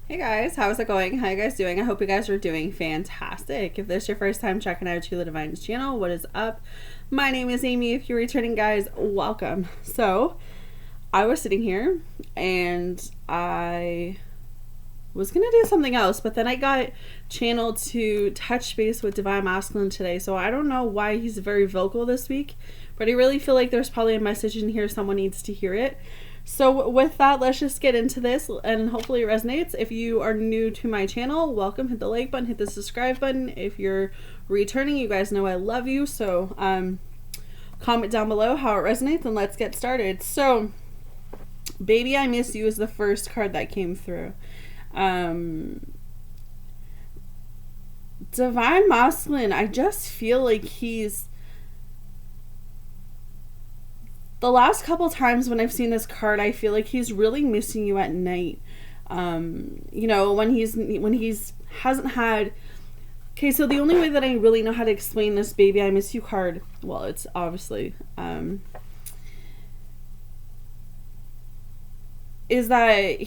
Hey guys, how's it going? How you guys doing? I hope you guys are doing fantastic. If this is your first time checking out Truly Divine's channel, what is up? My name is Amy. If you're returning, guys, welcome. So, I was sitting here and I was gonna do something else, but then I got channeled to touch base with Divine Masculine today. So I don't know why he's very vocal this week, but I really feel like there's probably a message in here. Someone needs to hear it. So with that, let's just get into this and hopefully it resonates. If you are new to my channel, welcome. Hit the like button, hit the subscribe button. If you're returning, you guys know I love you. So comment down below how it resonates and let's get started. So Baby I Miss You is the first card that came through. Divine Masculine, I just feel like the last couple times when I've seen this card, I feel like he's really missing you at night. You know, when he's hasn't had. Okay, so the only way that I really know how to explain this Baby I Miss You card, well, it's obviously is that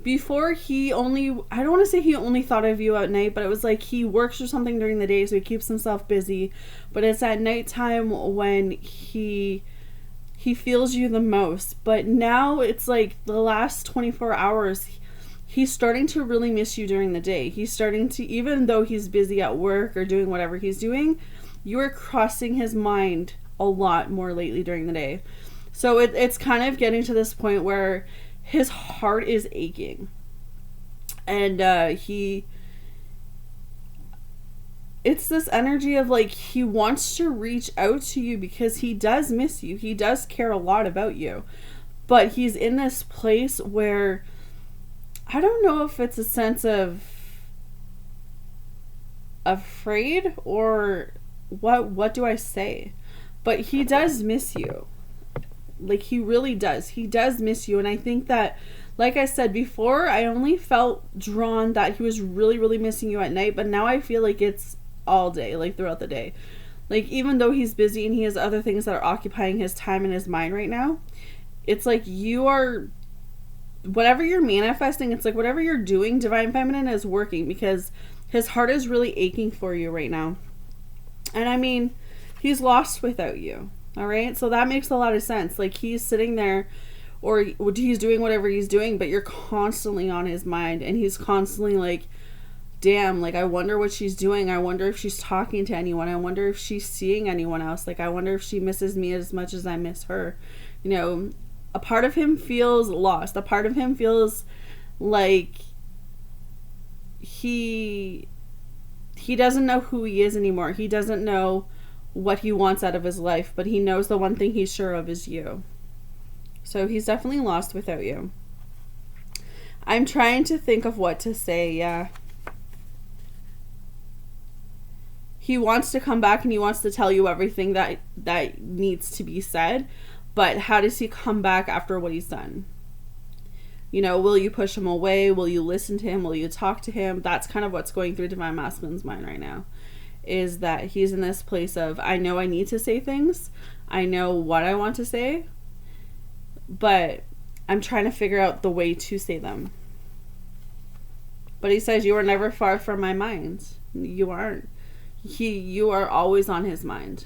before he only, I don't want to say he only thought of you at night, but it was like he works or something during the day, so he keeps himself busy, but it's at nighttime when he feels you the most. But now it's like the last 24 hours he's starting to really miss you during the day. He's starting to, even though he's busy at work or doing whatever he's doing, you are crossing his mind a lot more lately during the day. So it's kind of getting to this point where his heart is aching, and it's this energy of like he wants to reach out to you because he does miss you. He does care a lot about you, but he's in this place where I don't know if it's a sense of afraid or what do I say, but he does miss you. Like, he really does. He does miss you. And I think that, like I said before, I only felt drawn that he was really, really missing you at night. But now I feel like it's all day, like throughout the day. Like, even though he's busy and he has other things that are occupying his time and his mind right now, it's like you are, whatever you're manifesting, it's like whatever you're doing, Divine Feminine is working because his heart is really aching for you right now. And I mean, he's lost without you. All right, so that makes a lot of sense. Like, he's sitting there or he's doing whatever he's doing, but you're constantly on his mind, and he's constantly like, damn, like, I wonder what she's doing. I wonder if she's talking to anyone. I wonder if she's seeing anyone else. Like, I wonder if she misses me as much as I miss her. You know, a part of him feels lost. A part of him feels like he doesn't know who he is anymore. He doesn't know what he wants out of his life, but he knows the one thing he's sure of is you. So he's definitely lost without you. I'm trying to think of what to say. Yeah, he wants to come back and he wants to tell you everything that needs to be said, but how does he come back after what he's done? You know, will you push him away? Will you listen to him? Will you talk to him? That's kind of what's going through Divine Masculine's mind right now. Is that he's in this place of, I know I need to say things, I know what I want to say, but I'm trying to figure out the way to say them. But he says, you are never far from my mind. You aren't. You are always on his mind.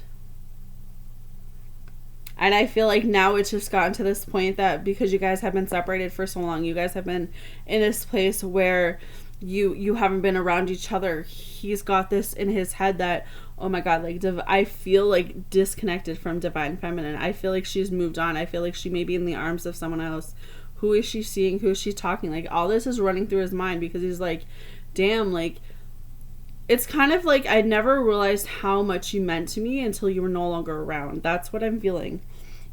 And I feel like now it's just gotten to this point that because you guys have been separated for so long, you guys have been in this place where you haven't been around each other. He's got this in his head that, oh my god, like I feel like disconnected from Divine Feminine. I feel like she's moved on. I feel like she may be in the arms of someone else. Who is she seeing? Who is she talking? Like, all this is running through his mind because he's like, damn, like, it's kind of like I never realized how much you meant to me until you were no longer around. That's what I'm feeling.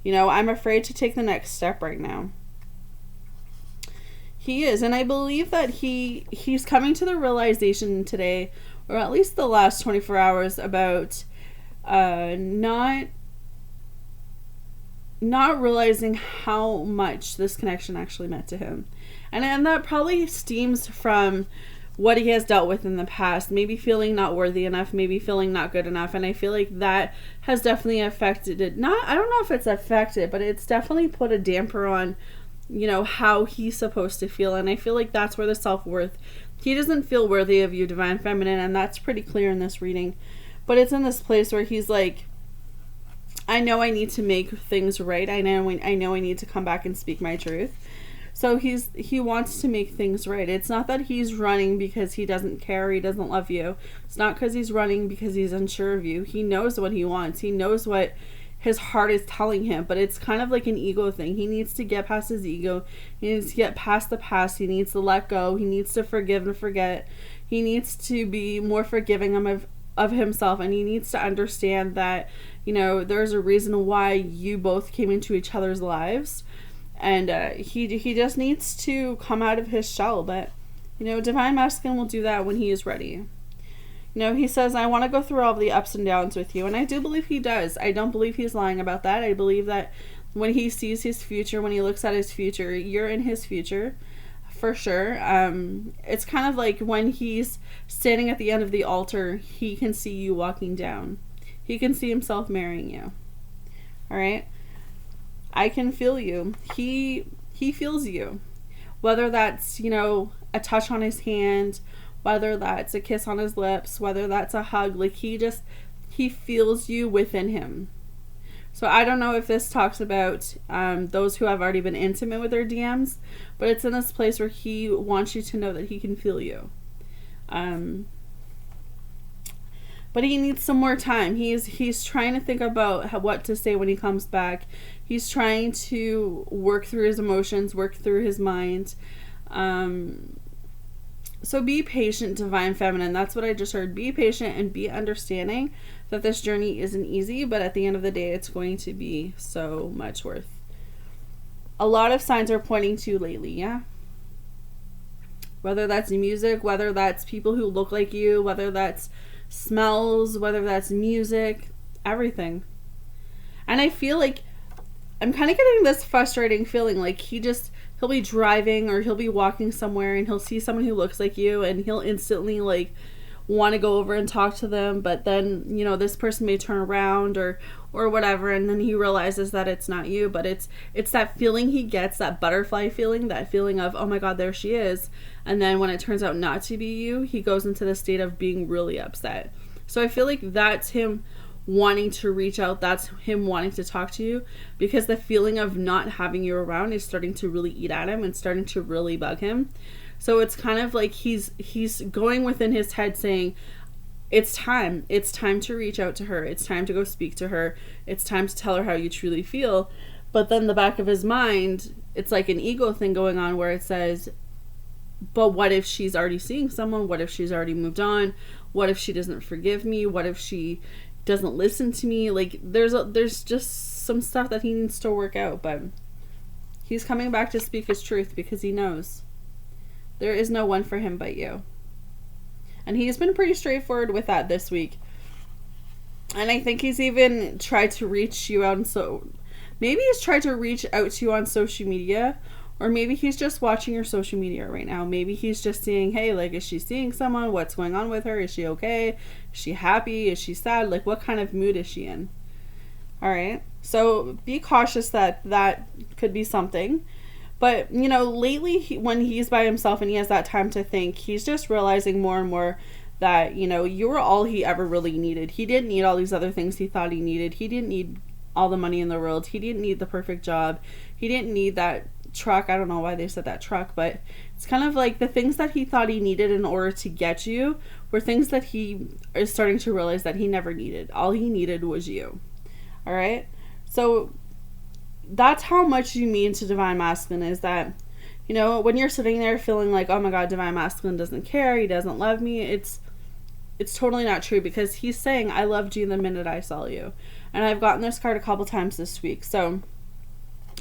You know, I'm afraid to take the next step right now. He is, and I believe that he's coming to the realization today, or at least the last 24 hours, about not realizing how much this connection actually meant to him. And that probably stems from what he has dealt with in the past, maybe feeling not worthy enough, maybe feeling not good enough. And I feel like that has definitely affected it. I don't know if it's affected, but it's definitely put a damper on you know, how he's supposed to feel. And I feel like that's where the self-worth, he doesn't feel worthy of you, Divine Feminine, and that's pretty clear in this reading. But it's in this place where he's like, I know I need to make things right. I know I need to come back and speak my truth. So he wants to make things right. It's not that he's running because he doesn't care, he doesn't love you. It's not because he's running because he's unsure of you. He knows what he wants. He knows what his heart is telling him, but it's kind of like an ego thing. He needs to get past his ego. He needs to get past the past. He needs to let go. He needs to forgive and forget. He needs to be more forgiving of himself, and he needs to understand that, you know, there's a reason why you both came into each other's lives. And he just needs to come out of his shell. But, you know, Divine Masculine will do that when he is ready. You know, he says, I want to go through all of the ups and downs with you. And I do believe he does. I don't believe he's lying about that. I believe that when he sees his future, when he looks at his future, you're in his future. For sure. It's kind of like when he's standing at the end of the altar, he can see you walking down. He can see himself marrying you. All right? I can feel you. He feels you. Whether that's, you know, a touch on his hand, whether that's a kiss on his lips, whether that's a hug, like he feels you within him. So I don't know if this talks about those who have already been intimate with their DMs, but it's in this place where he wants you to know that he can feel you. But he needs some more time. He's trying to think about what to say when he comes back. He's trying to work through his emotions, work through his mind. So be patient, Divine Feminine. That's what I just heard. Be patient and be understanding that this journey isn't easy, but at the end of the day, it's going to be so much worth. A lot of signs are pointing to you lately, yeah? Whether that's music, whether that's people who look like you, whether that's smells, whether that's music, everything. And I feel like I'm kind of getting this frustrating feeling like he'll be driving or he'll be walking somewhere and he'll see someone who looks like you and he'll instantly like want to go over and talk to them, but then, you know, this person may turn around or whatever, and then he realizes that it's not you. But it's that feeling he gets, that butterfly feeling, that feeling of, oh my god, there she is. And then when it turns out not to be you, he goes into the state of being really upset. So I feel like that's him wanting to reach out, that's him wanting to talk to you, because the feeling of not having you around is starting to really eat at him and starting to really bug him. So it's kind of like he's going within his head saying, it's time to reach out to her, it's time to go speak to her, it's time to tell her how you truly feel. But then the back of his mind, it's like an ego thing going on where it says, but what if she's already seeing someone? What if she's already moved on? What if she doesn't forgive me? What if she doesn't listen to me? Like there's just some stuff that he needs to work out. But he's coming back to speak his truth because he knows there is no one for him but you. And he's been pretty straightforward with that this week. And I think he's even tried to reach you out, maybe he's tried to reach out to you on social media, or maybe he's just watching your social media right now. Maybe he's just seeing, hey, like, is she seeing someone? What's going on with her? Is she okay? Is she happy? Is she sad? Like, what kind of mood is she in? All right. So be cautious that could be something. But, you know, lately when he's by himself and he has that time to think, he's just realizing more and more that, you know, you were all he ever really needed. He didn't need all these other things he thought he needed. He didn't need all the money in the world. He didn't need the perfect job. He didn't need that truck. I don't know why they said that truck, but it's kind of like the things that he thought he needed in order to get you were things that he is starting to realize that he never needed. All he needed was you. All right. So that's how much you mean to Divine Masculine, is that, you know, when you're sitting there feeling like, oh my god, Divine Masculine doesn't care, he doesn't love me, it's totally not true, because he's saying, I loved you the minute I saw you. And I've gotten this card a couple times this week. So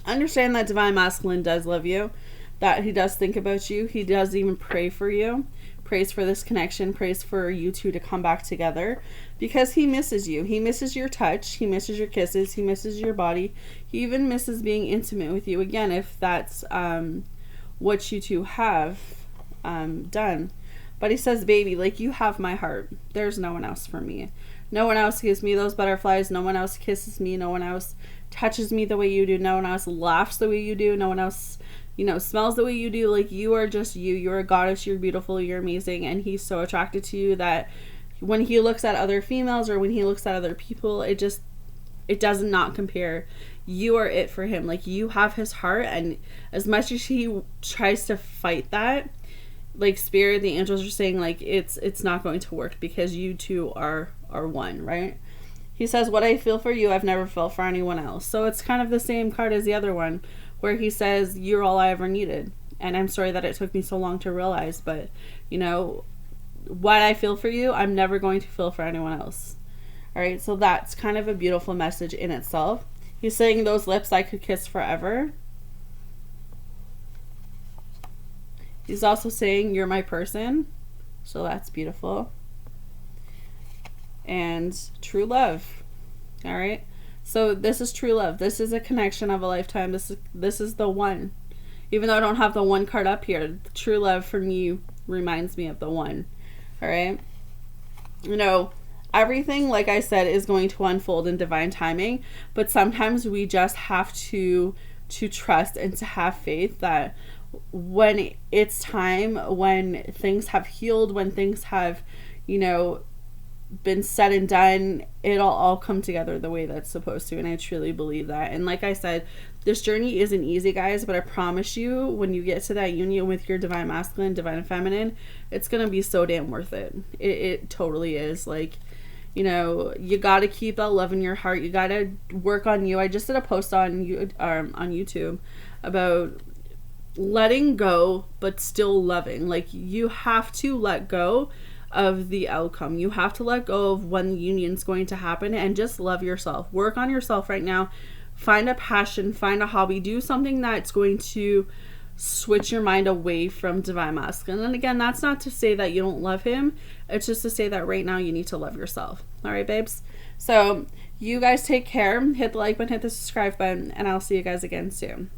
understand that Divine Masculine does love you, that he does think about you, he does even pray for you, prays for this connection, prays for you two to come back together, because he misses you. He misses your touch, he misses your kisses, he misses your body, he even misses being intimate with you again, if that's what you two have done. But he says, baby, like, you have my heart, there's no one else for me. No one else gives me those butterflies. No one else kisses me. No one else touches me the way you do. No one else laughs the way you do. No one else, smells the way you do. Like, you are just you. You're a goddess. You're beautiful. You're amazing. And he's so attracted to you that when he looks at other females or when he looks at other people, it does not compare. You are it for him. Like, you have his heart, and as much as he tries to fight that, like, spirit, the angels are saying, like, it's not going to work because you two are one, right? He says, what I feel for you, I've never felt for anyone else. So it's kind of the same card as the other one, where he says, you're all I ever needed. And I'm sorry that it took me so long to realize, but, what I feel for you, I'm never going to feel for anyone else. All right, so that's kind of a beautiful message in itself. He's saying, those lips I could kiss forever. He's also saying, you're my person. So that's beautiful. And true love. All right. So this is true love. This is a connection of a lifetime. This is the one. Even though I don't have the one card up here, the true love for me reminds me of the one. All right. Everything, like I said, is going to unfold in divine timing, but sometimes we just have to trust and to have faith that when it's time, when things have healed, when things have, been said and done, it'll all come together the way that's supposed to. And I truly believe that. And like I said, this journey isn't easy, guys, but I promise you, when you get to that union with your divine masculine, divine feminine, it's going to be so damn worth it. It totally is. Like, you got to keep that love in your heart. You got to work on you. I just did a post on YouTube about letting go, but still loving. Like, you have to let go of the outcome. You have to let go of when the union's going to happen and just love yourself. Work on yourself right now. Find a passion, find a hobby, do something that's going to switch your mind away from divine masculine. And again, that's not to say that you don't love him. It's just to say that right now you need to love yourself. All right, babes? So you guys take care. Hit the like button, hit the subscribe button, and I'll see you guys again soon.